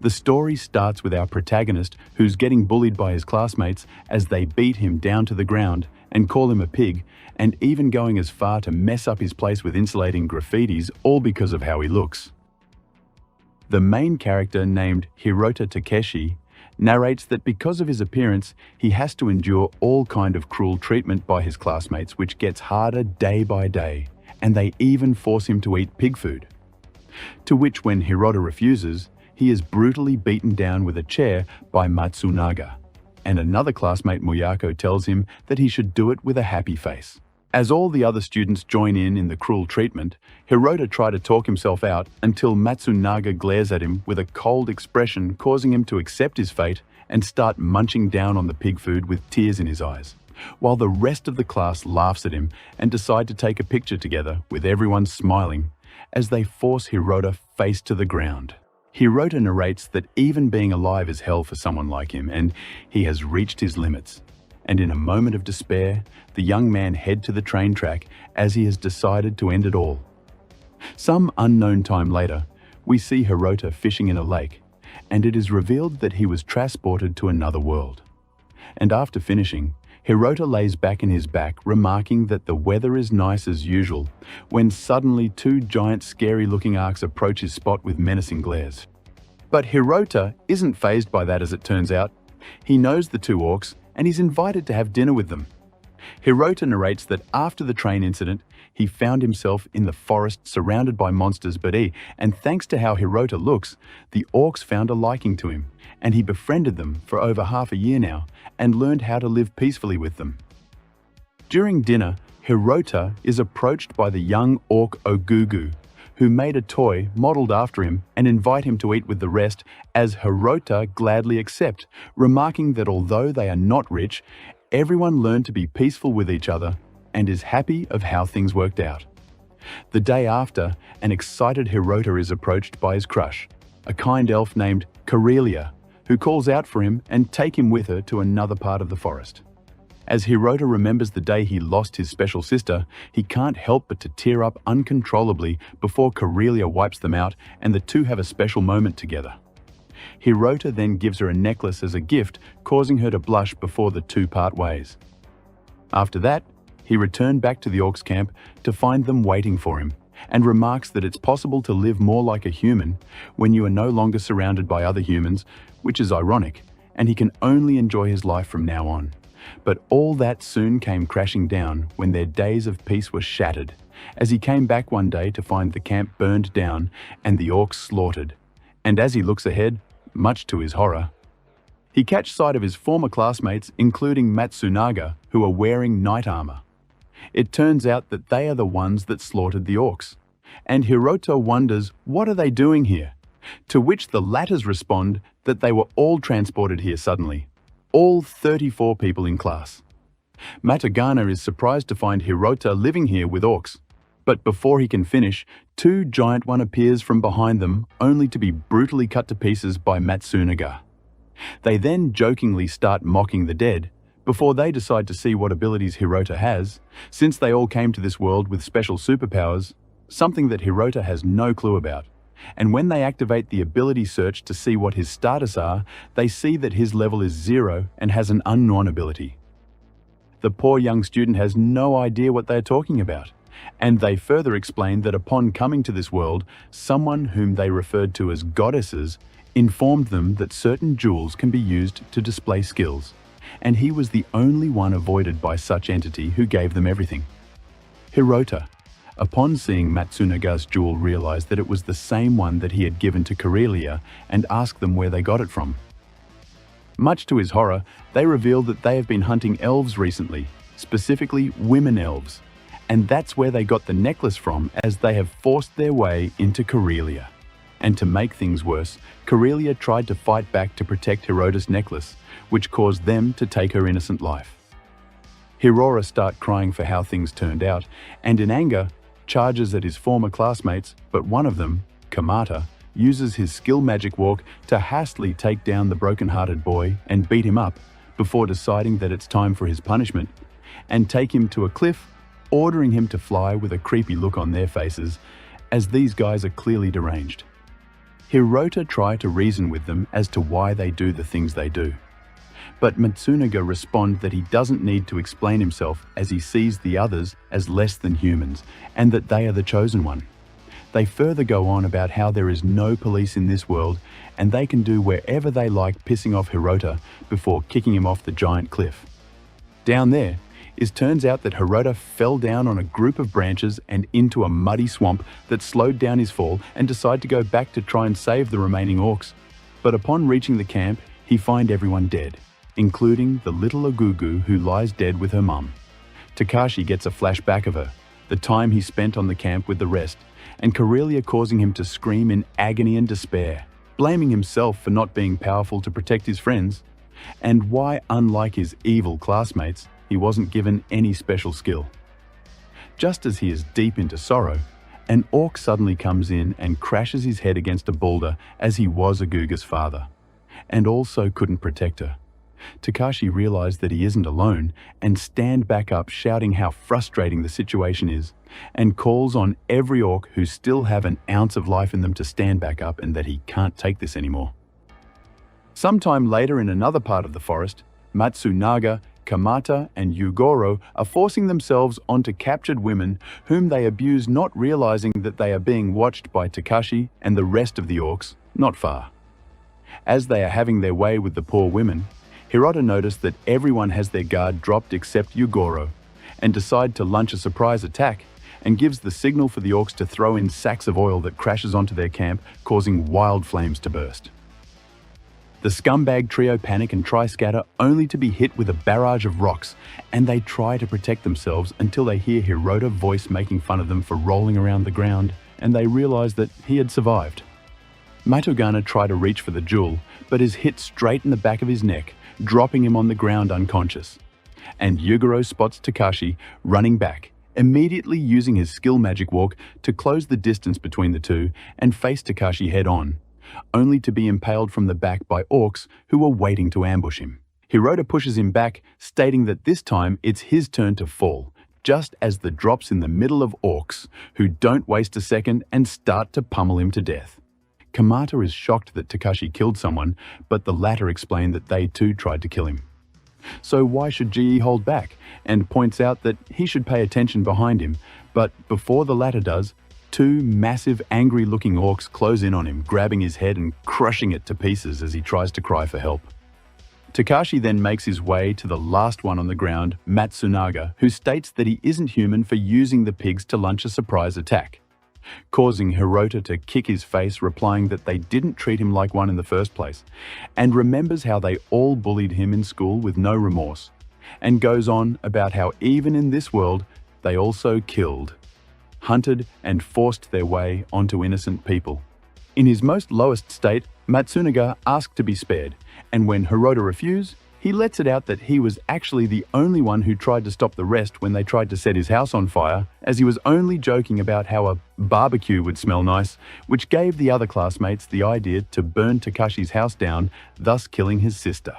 The story starts with our protagonist who's getting bullied by his classmates as they beat him down to the ground and call him a pig, and even going as far to mess up his place with insulating graffitis, all because of how he looks. The main character, named Hirota Takeshi, narrates that because of his appearance, he has to endure all kind of cruel treatment by his classmates, which gets harder day by day, and they even force him to eat pig food. To which, when Hirota refuses, he is brutally beaten down with a chair by Matsunaga, and another classmate, Muyako, tells him that he should do it with a happy face. As all the other students join in the cruel treatment, Hirota tries to talk himself out until Matsunaga glares at him with a cold expression, causing him to accept his fate and start munching down on the pig food with tears in his eyes, while the rest of the class laughs at him and decide to take a picture together, with everyone smiling as they force Hirota face to the ground. Hirota narrates that even being alive is hell for someone like him, and he has reached his limits. And in a moment of despair, the young man heads to the train track as he has decided to end it all. Some unknown time later, we see Hirota fishing in a lake, and it is revealed that he was transported to another world. And after finishing, Hirota lays back in his back, remarking that the weather is nice as usual, when suddenly two giant scary-looking orcs approach his spot with menacing glares. But Hirota isn't fazed by that, as it turns out. He knows the two orcs, and he's invited to have dinner with them. Hirota narrates that after the train incident, he found himself in the forest surrounded by monsters, and thanks to how Hirota looks, the orcs found a liking to him, and he befriended them for over half a year now and learned how to live peacefully with them. During dinner, Hirota is approached by the young orc Ogugu, who made a toy modeled after him and invite him to eat with the rest, as Hirota gladly accepts, remarking that although they are not rich, everyone learned to be peaceful with each other and is happy of how things worked out. The day after, an excited Hirota is approached by his crush, a kind elf named Karelia, who calls out for him and take him with her to another part of the forest. As Hirota remembers the day he lost his special sister, he can't help but to tear up uncontrollably before Karelia wipes them out and the two have a special moment together. Hirota then gives her a necklace as a gift, causing her to blush before the two part ways. After that, he returned back to the orcs camp to find them waiting for him, and remarks that it's possible to live more like a human when you are no longer surrounded by other humans, which is ironic, and he can only enjoy his life from now on. But all that soon came crashing down when their days of peace were shattered, as he came back one day to find the camp burned down and the orcs slaughtered. And as he looks ahead, much to his horror, he catches sight of his former classmates, including Matsunaga, who are wearing knight armor. It turns out that they are the ones that slaughtered the orcs, and Hirota wonders what are they doing here, to which the latters respond that they were all transported here suddenly. All 34 people in class. Matagana is surprised to find Hirota living here with orcs, but before he can finish, two giant one appears from behind them, only to be brutally cut to pieces by Matsunaga. They then jokingly start mocking the dead, before they decide to see what abilities Hirota has, since they all came to this world with special superpowers, something that Hirota has no clue about. And when they activate the ability search to see what his status are, they see that his level is 0 and has an unknown ability. The poor young student has no idea what they are talking about, and they further explain that upon coming to this world, someone whom they referred to as goddesses informed them that certain jewels can be used to display skills, and he was the only one avoided by such entity who gave them everything. Hirota, upon seeing Matsunaga's jewel, realized that it was the same one that he had given to Karelia and asked them where they got it from. Much to his horror, they reveal that they have been hunting elves recently, specifically women elves, and that's where they got the necklace from, as they have forced their way into Karelia. And to make things worse, Karelia tried to fight back to protect Hirota's necklace, which caused them to take her innocent life. Hirota starts crying for how things turned out, and in anger, charges at his former classmates, but one of them, Kamata, uses his skill magic walk to hastily take down the broken-hearted boy and beat him up, before deciding that it's time for his punishment, and take him to a cliff, ordering him to fly with a creepy look on their faces, as these guys are clearly deranged. Hirota tries to reason with them as to why they do the things they do. But Matsunaga responds that he doesn't need to explain himself, as he sees the others as less than humans and that they are the chosen one. They further go on about how there is no police in this world and they can do wherever they like, pissing off Hirota before kicking him off the giant cliff. Down there, it turns out that Hirota fell down on a group of branches and into a muddy swamp that slowed down his fall, and decided to go back to try and save the remaining orcs. But upon reaching the camp, he finds everyone dead, including the little Ogugu who lies dead with her mum. Takeshi gets a flashback of her, the time he spent on the camp with the rest, and Karelia causing him to scream in agony and despair, blaming himself for not being powerful to protect his friends, and why, unlike his evil classmates, he wasn't given any special skill. Just as he is deep into sorrow, an orc suddenly comes in and crashes his head against a boulder, as he was Oguga's father, and also couldn't protect her. Takeshi realized that he isn't alone and stands back up, shouting how frustrating the situation is, and calls on every orc who still have an ounce of life in them to stand back up and that he can't take this anymore. Sometime later, in another part of the forest, Matsunaga, Kamata and Yugoro are forcing themselves onto captured women whom they abuse, not realizing that they are being watched by Takeshi and the rest of the orcs not far. As they are having their way with the poor women, Hirota noticed that everyone has their guard dropped except Yugoro, and decide to launch a surprise attack, and gives the signal for the orcs to throw in sacks of oil that crashes onto their camp, causing wild flames to burst. The scumbag trio panic and try scatter, only to be hit with a barrage of rocks, and they try to protect themselves until they hear Hirota's voice making fun of them for rolling around the ground, and they realize that he had survived. Matogana tries to reach for the jewel, but is hit straight in the back of his neck, dropping him on the ground unconscious. And Yugoro spots Takeshi running back, immediately using his skill magic walk to close the distance between the two and face Takeshi head on, only to be impaled from the back by orcs who were waiting to ambush him. Hirota pushes him back, stating that this time it's his turn to fall, just as the drops in the middle of orcs, who don't waste a second and start to pummel him to death. Kamata is shocked that Takeshi killed someone, but the latter explain that they too tried to kill him. So why should GE hold back, and points out that he should pay attention behind him, but before the latter does, two massive angry-looking orcs close in on him, grabbing his head and crushing it to pieces as he tries to cry for help. Takeshi then makes his way to the last one on the ground, Matsunaga, who states that he isn't human for using the pigs to launch a surprise attack, causing Hirota to kick his face, replying that they didn't treat him like one in the first place, and remembers how they all bullied him in school with no remorse, and goes on about how even in this world they also killed, hunted and forced their way onto innocent people. In his most lowest state, Matsunaga asked to be spared, and when Hirota refused, he lets it out that he was actually the only one who tried to stop the rest when they tried to set his house on fire, as he was only joking about how a barbecue would smell nice, which gave the other classmates the idea to burn Takeshi's house down, thus killing his sister.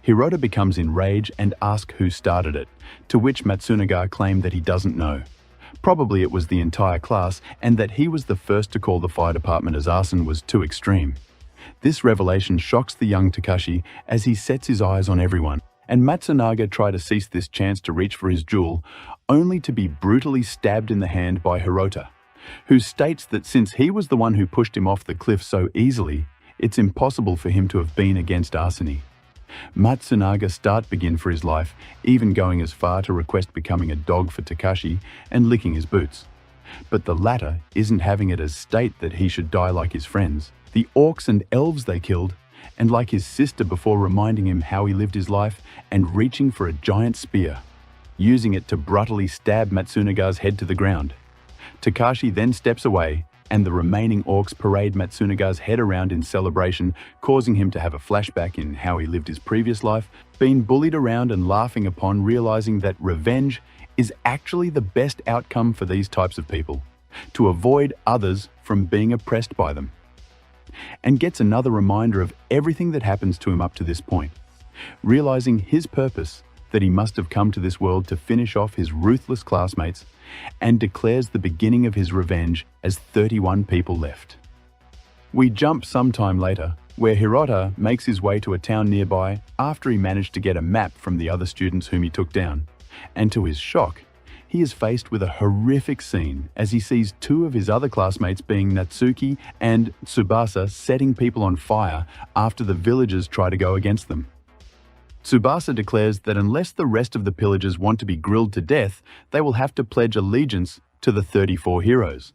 Hirota becomes enraged and asks who started it, to which Matsunaga claimed that he doesn't know. Probably it was the entire class, and that he was the first to call the fire department as arson was too extreme. This revelation shocks the young Takeshi as he sets his eyes on everyone, and Matsunaga tries to seize this chance to reach for his jewel, only to be brutally stabbed in the hand by Hirota, who states that since he was the one who pushed him off the cliff so easily, it's impossible for him to have been against arsony. Matsunaga begin for his life, even going as far to request becoming a dog for Takeshi and licking his boots. But the latter isn't having it as state that he should die like his friends, the orcs and elves they killed, and like his sister, before reminding him how he lived his life and reaching for a giant spear, using it to brutally stab Matsunaga's head to the ground. Takeshi then steps away, and the remaining orcs parade Matsunaga's head around in celebration, causing him to have a flashback in how he lived his previous life, being bullied around and laughing upon realizing that revenge is actually the best outcome for these types of people, to avoid others from being oppressed by them. And gets another reminder of everything that happens to him up to this point, realizing his purpose, that he must have come to this world to finish off his ruthless classmates, and declares the beginning of his revenge as 31 people left. We jump sometime later, where Hirota makes his way to a town nearby after he managed to get a map from the other students whom he took down. And to his shock, he is faced with a horrific scene as he sees two of his other classmates being Natsuki and Tsubasa setting people on fire after the villagers try to go against them. Tsubasa declares that unless the rest of the pillagers want to be grilled to death, they will have to pledge allegiance to the 34 heroes.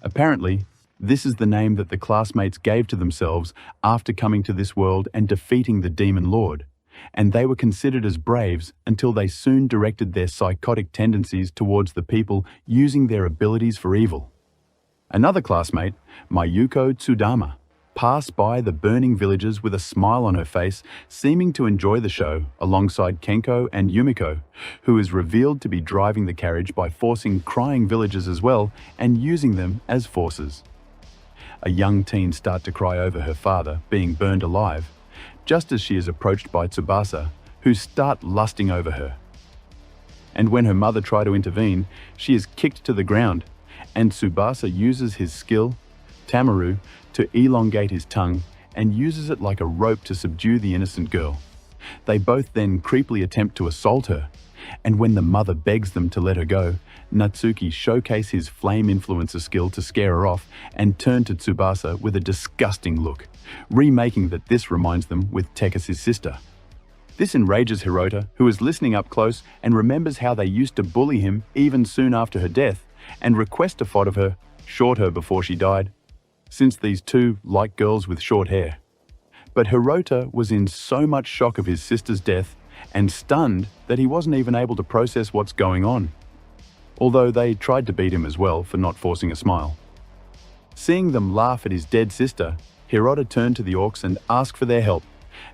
Apparently, this is the name that the classmates gave to themselves after coming to this world and defeating the demon lord, and they were considered as braves until they soon directed their psychotic tendencies towards the people using their abilities for evil. Another classmate, Mayuko Tsudama, passed by the burning villages with a smile on her face, seeming to enjoy the show alongside Kenko and Yumiko, who is revealed to be driving the carriage by forcing crying villagers as well and using them as forces. A young teen starts to cry over her father being burned alive, just as she is approached by Tsubasa, who start lusting over her. And when her mother tries to intervene, she is kicked to the ground, and Tsubasa uses his skill, Tamaru, to elongate his tongue and uses it like a rope to subdue the innocent girl. They both then creepily attempt to assault her, and when the mother begs them to let her go, Natsuki showcases his flame influencer skill to scare her off and turn to Tsubasa with a disgusting look, remaking that this reminds them with Takeshi's sister. This enrages Hirota, who is listening up close and remembers how they used to bully him even soon after her death, and requests a photo of her, short her before she died, since these two like girls with short hair. But Hirota was in so much shock of his sister's death and stunned that he wasn't even able to process what's going on, although they tried to beat him as well for not forcing a smile. Seeing them laugh at his dead sister, Hirota turned to the orcs and asked for their help,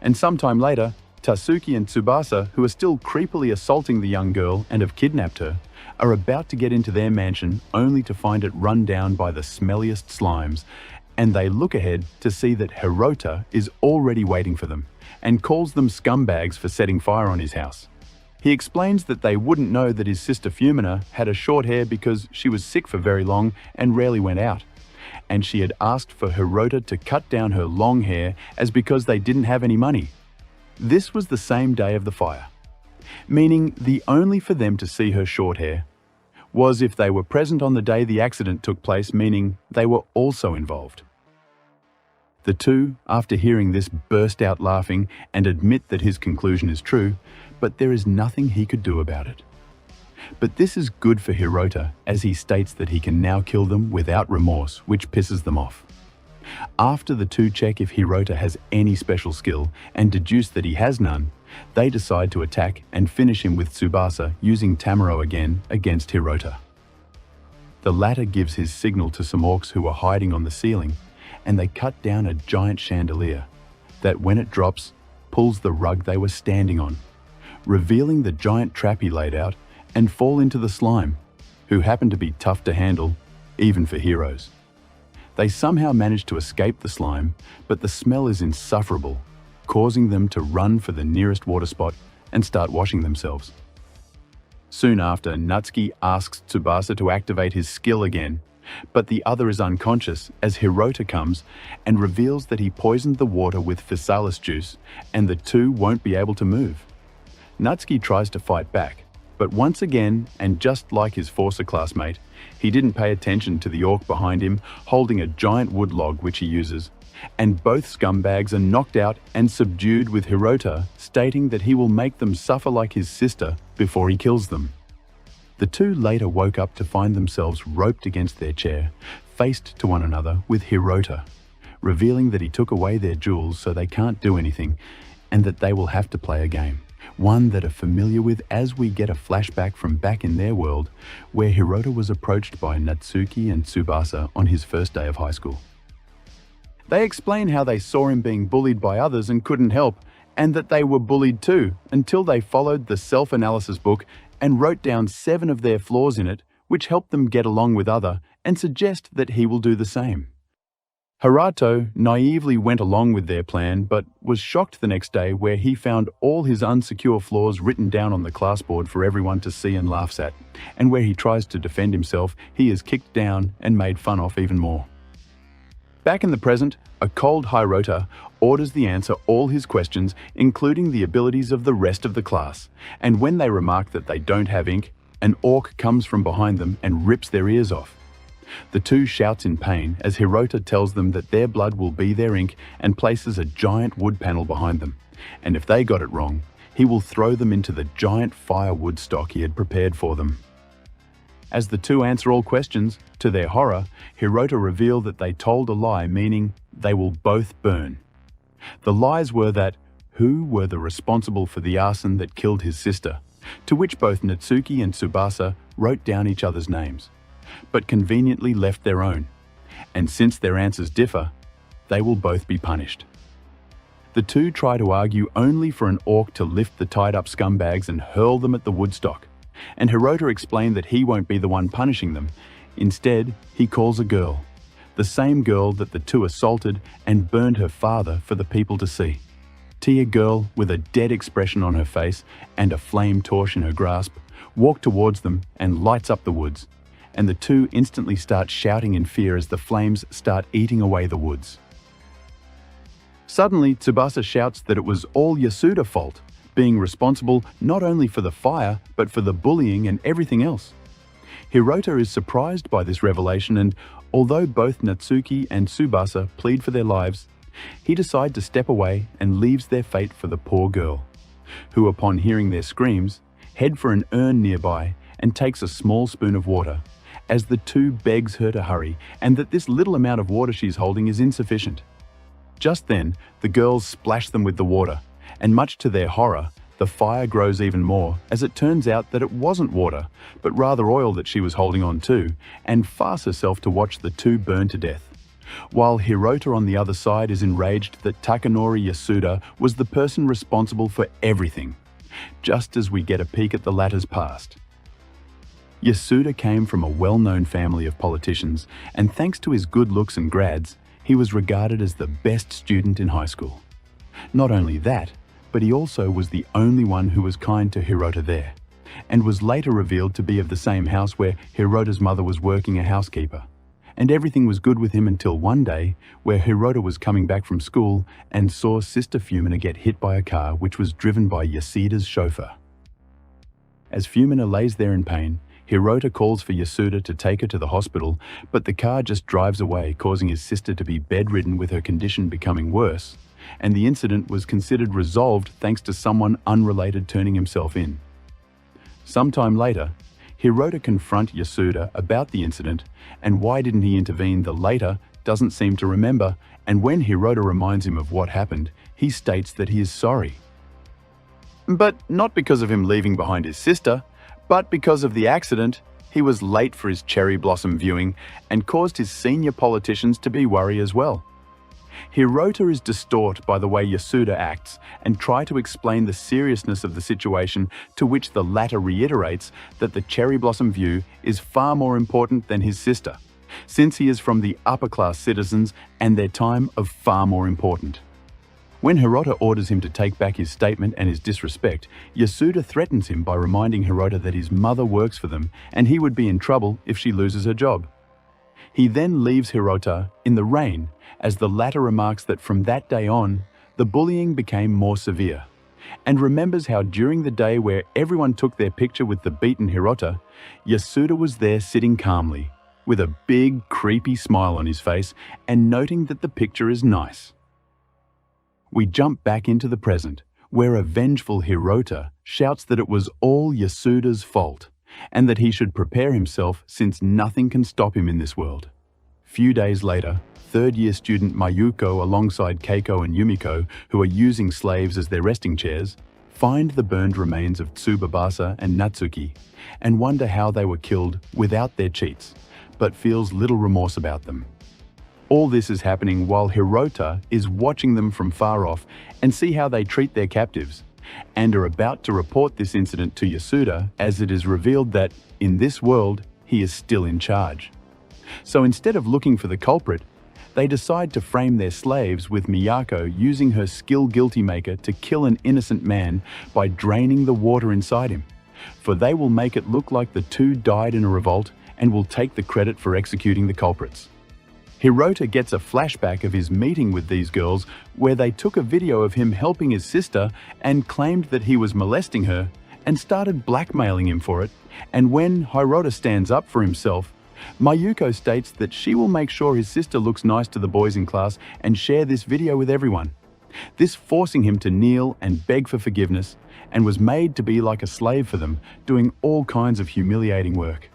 and sometime later, Tatsuki and Tsubasa, who are still creepily assaulting the young girl and have kidnapped her, are about to get into their mansion only to find it run down by the smelliest slimes, and they look ahead to see that Hirota is already waiting for them and calls them scumbags for setting fire on his house. He explains that they wouldn't know that his sister Fumina had a short hair because she was sick for very long and rarely went out, and she had asked for Hirota to cut down her long hair as because they didn't have any money. This was the same day of the fire, meaning the only for them to see her short hair was if they were present on the day the accident took place, meaning they were also involved. The two, after hearing this, burst out laughing and admit that his conclusion is true, but there is nothing he could do about it. But this is good for Hirota, as he states that he can now kill them without remorse, which pisses them off. After the two check if Hirota has any special skill and deduce that he has none, they decide to attack and finish him with Tsubasa using Tamaro again against Hirota. The latter gives his signal to some orcs who are hiding on the ceiling, and they cut down a giant chandelier that, when it drops, pulls the rug they were standing on, revealing the giant trap he laid out, and fall into the slime, who happen to be tough to handle, even for heroes. They somehow manage to escape the slime, but the smell is insufferable, causing them to run for the nearest water spot and start washing themselves. Soon after, Natsuki asks Tsubasa to activate his skill again, but the other is unconscious as Hirota comes and reveals that he poisoned the water with physalis juice and the two won't be able to move. Natsuki tries to fight back, but once again, and just like his Forcer classmate, he didn't pay attention to the orc behind him holding a giant wood log which he uses, and both scumbags are knocked out and subdued with Hirota stating that he will make them suffer like his sister before he kills them. The two later woke up to find themselves roped against their chair, faced to one another with Hirota, revealing that he took away their jewels so they can't do anything and that they will have to play a game, one that are familiar with as we get a flashback from back in their world where Hirota was approached by Natsuki and Tsubasa on his first day of high school. They explain how they saw him being bullied by others and couldn't help, and that they were bullied too, until they followed the self-analysis book and wrote down 7 of their flaws in it, which helped them get along with other and suggest that he will do the same. Harato naively went along with their plan, but was shocked the next day where he found all his unsecure flaws written down on the classboard for everyone to see and laughs at, and where he tries to defend himself, he is kicked down and made fun of even more. Back in the present, a cold Hirota orders the answer all his questions, including the abilities of the rest of the class, and when they remark that they don't have ink, an orc comes from behind them and rips their ears off. The two shouts in pain as Hirota tells them that their blood will be their ink and places a giant wood panel behind them, and if they got it wrong, he will throw them into the giant firewood stock he had prepared for them. As the two answer all questions, to their horror, Hirota revealed that they told a lie, meaning they will both burn. The lies were that who were the responsible for the arson that killed his sister, to which both Natsuki and Tsubasa wrote down each other's names, but conveniently left their own, and since their answers differ, they will both be punished. The two try to argue only for an orc to lift the tied-up scumbags and hurl them at the woodstock, and Hirota explained that he won't be the one punishing them. Instead, he calls a girl, the same girl that the two assaulted and burned her father for the people to see. Tia girl, with a dead expression on her face and a flame torch in her grasp, walked towards them and lights up the woods, and the two instantly start shouting in fear as the flames start eating away the woods. Suddenly, Tsubasa shouts that it was all Yasuda's fault, being responsible not only for the fire, but for the bullying and everything else. Hirota is surprised by this revelation, and although both Natsuki and Tsubasa plead for their lives, he decides to step away and leaves their fate for the poor girl, who, upon hearing their screams, head for an urn nearby and takes a small spoon of water, as the two begs her to hurry and that this little amount of water she's holding is insufficient. Just then, the girls splash them with the water, and much to their horror, the fire grows even more as it turns out that it wasn't water, but rather oil that she was holding on to, and fasts herself to watch the two burn to death. While Hirota on the other side is enraged that Takanori Yasuda was the person responsible for everything, just as we get a peek at the latter's past. Yasuda came from a well-known family of politicians, and thanks to his good looks and grads, he was regarded as the best student in high school. Not only that, but he also was the only one who was kind to Hirota there, and was later revealed to be of the same house where Hirota's mother was working a housekeeper. And everything was good with him until one day, where Hirota was coming back from school and saw Sister Fumina get hit by a car which was driven by Yasuda's chauffeur. As Fumina lays there in pain, Hirota calls for Yasuda to take her to the hospital, but the car just drives away, causing his sister to be bedridden with her condition becoming worse, and the incident was considered resolved thanks to someone unrelated turning himself in. Sometime later, Hirota confronts Yasuda about the incident, and why didn't he intervene the later doesn't seem to remember, and when Hirota reminds him of what happened, he states that he is sorry. But not because of him leaving behind his sister, but because of the accident. He was late for his cherry blossom viewing and caused his senior politicians to be worried as well. Hirota is distraught by the way Yasuda acts and tries to explain the seriousness of the situation, to which the latter reiterates that the cherry blossom view is far more important than his sister, since he is from the upper-class citizens and their time of far more important. When Hirota orders him to take back his statement and his disrespect, Yasuda threatens him by reminding Hirota that his mother works for them and he would be in trouble if she loses her job. He then leaves Hirota in the rain, as the latter remarks that from that day on, the bullying became more severe, and remembers how during the day where everyone took their picture with the beaten Hirota, Yasuda was there sitting calmly, with a big, creepy smile on his face and noting that the picture is nice. We jump back into the present, where a vengeful Hirota shouts that it was all Yasuda's fault, and that he should prepare himself since nothing can stop him in this world. Few days later, third-year student Mayuko alongside Keiko and Yumiko, who are using slaves as their resting chairs, find the burned remains of Tsubasa and Natsuki, and wonder how they were killed without their cheats, but feels little remorse about them. All this is happening while Hirota is watching them from far off and see how they treat their captives, and are about to report this incident to Yasuda, as it is revealed that, in this world, he is still in charge. So instead of looking for the culprit, they decide to frame their slaves with Miyako using her skill guilty maker to kill an innocent man by draining the water inside him, for they will make it look like the two died in a revolt and will take the credit for executing the culprits. Hirota gets a flashback of his meeting with these girls where they took a video of him helping his sister and claimed that he was molesting her and started blackmailing him for it. And when Hirota stands up for himself, Mayuko states that she will make sure his sister looks nice to the boys in class and share this video with everyone. This forcing him to kneel and beg for forgiveness, and was made to be like a slave for them, doing all kinds of humiliating work.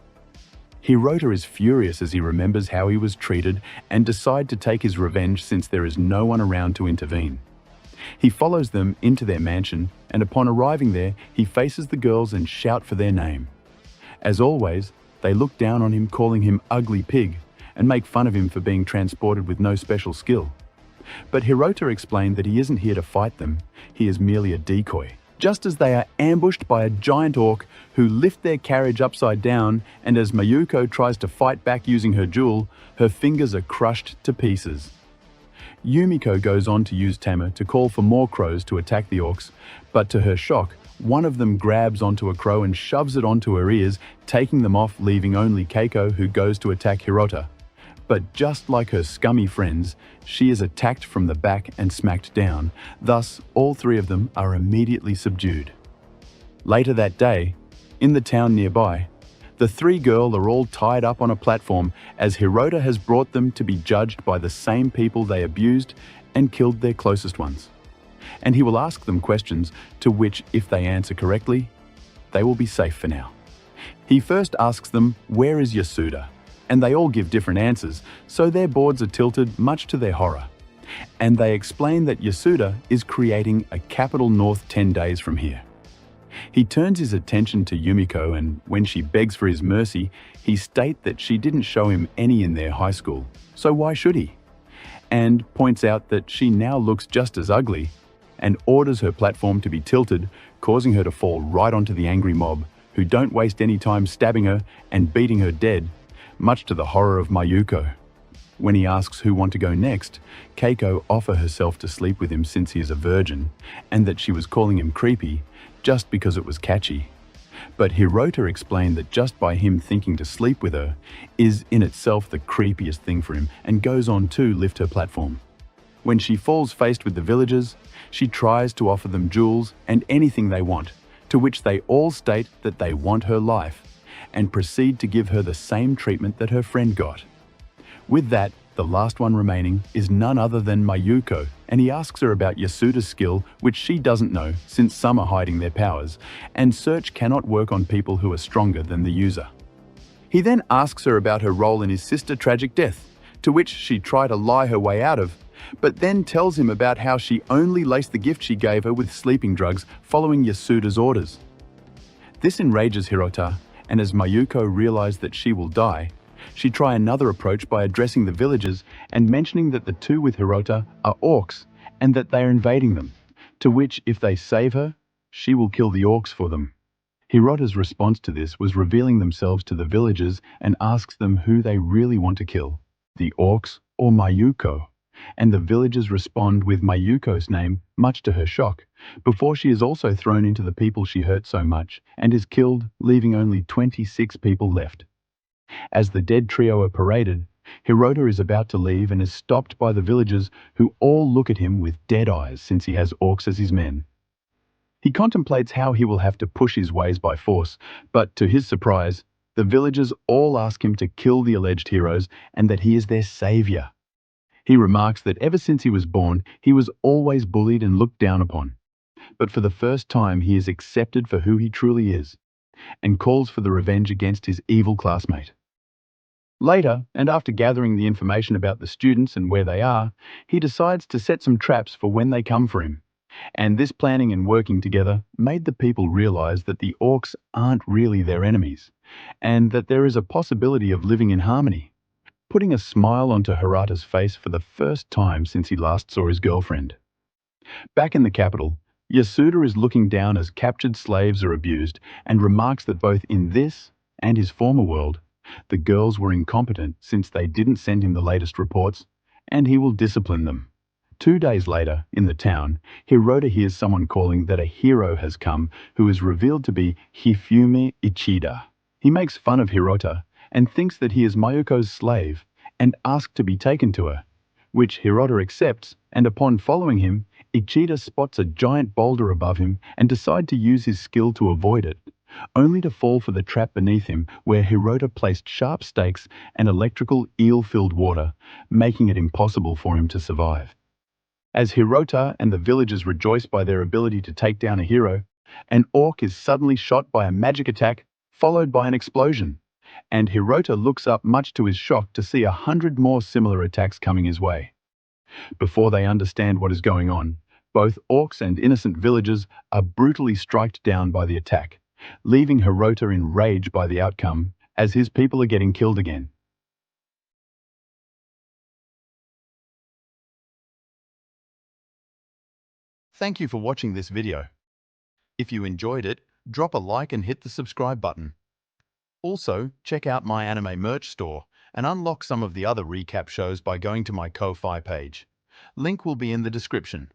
Hirota is furious as he remembers how he was treated and decides to take his revenge since there is no one around to intervene. He follows them into their mansion, and upon arriving there, he faces the girls and shouts for their name. As always, they look down on him, calling him ugly pig, and make fun of him for being transported with no special skill. But Hirota explained that he isn't here to fight them, he is merely a decoy. Just as they are ambushed by a giant orc who lift their carriage upside down, and as Mayuko tries to fight back using her jewel, her fingers are crushed to pieces. Yumiko goes on to use Tama to call for more crows to attack the orcs, but to her shock, one of them grabs onto a crow and shoves it onto her ears, taking them off, leaving only Keiko, who goes to attack Hirota. But just like her scummy friends, she is attacked from the back and smacked down. Thus, all three of them are immediately subdued. Later that day, in the town nearby, the three girls are all tied up on a platform as Hirota has brought them to be judged by the same people they abused and killed their closest ones. And he will ask them questions to which, if they answer correctly, they will be safe for now. He first asks them, "Where is Yasuda?" And they all give different answers, so their boards are tilted, much to their horror. And they explain that Yasuda is creating a capital north 10 days from here. He turns his attention to Yumiko, and when she begs for his mercy, he states that she didn't show him any in their high school, so why should he? And points out that she now looks just as ugly, and orders her platform to be tilted, causing her to fall right onto the angry mob, who don't waste any time stabbing her and beating her dead, much to the horror of Mayuko. When he asks who want to go next, Keiko offers herself to sleep with him since he is a virgin, and that she was calling him creepy just because it was catchy. But Hirota explained that just by him thinking to sleep with her is in itself the creepiest thing for him, and goes on to lift her platform. When she falls faced with the villagers, she tries to offer them jewels and anything they want, to which they all state that they want her life, and proceed to give her the same treatment that her friend got. With that, the last one remaining is none other than Mayuko, and he asks her about Yasuda's skill, which she doesn't know since some are hiding their powers, and search cannot work on people who are stronger than the user. He then asks her about her role in his sister's tragic death, to which she tried to lie her way out of, but then tells him about how she only laced the gift she gave her with sleeping drugs following Yasuda's orders. This enrages Hirota, and as Mayuko realizes that she will die, she tries another approach by addressing the villagers and mentioning that the two with Hirota are orcs and that they are invading them, to which if they save her, she will kill the orcs for them. Hirota's response to this was revealing themselves to the villagers and asks them who they really want to kill, the orcs or Mayuko, and the villagers respond with Mayuko's name, much to her shock, before she is also thrown into the people she hurt so much and is killed, leaving only 26 people left. As the dead trio are paraded, Hirota is about to leave and is stopped by the villagers, who all look at him with dead eyes since he has orcs as his men. He contemplates how he will have to push his ways by force, but to his surprise, the villagers all ask him to kill the alleged heroes and that he is their savior. He remarks that ever since he was born, he was always bullied and looked down upon. But for the first time, he is accepted for who he truly is, and calls for the revenge against his evil classmate. Later, and after gathering the information about the students and where they are, he decides to set some traps for when they come for him. And this planning and working together made the people realize that the orcs aren't really their enemies, and that there is a possibility of living in harmony, putting a smile onto Hirota's face for the first time since he last saw his girlfriend. Back in the capital, Yasuda is looking down as captured slaves are abused and remarks that both in this and his former world, the girls were incompetent since they didn't send him the latest reports, and he will discipline them. 2 days later, in the town, Hirota hears someone calling that a hero has come who is revealed to be Hifumi Ichida. He makes fun of Hirota and thinks that he is Mayuko's slave and ask to be taken to her, which Hirota accepts, and upon following him, Ichida spots a giant boulder above him and decides to use his skill to avoid it, only to fall for the trap beneath him where Hirota placed sharp stakes and electrical eel-filled water, making it impossible for him to survive. As Hirota and the villagers rejoice by their ability to take down a hero, an orc is suddenly shot by a magic attack, followed by an explosion, and Hirota looks up much to his shock to see 100 more similar attacks coming his way. Before they understand what is going on, both orcs and innocent villagers are brutally struck down by the attack, leaving Hirota enraged by the outcome, as his people are getting killed again. Thank you for watching this video. If you enjoyed it, drop a like and hit the subscribe button. Also, check out my anime merch store and unlock some of the other recap shows by going to my Ko-Fi page. Link will be in the description.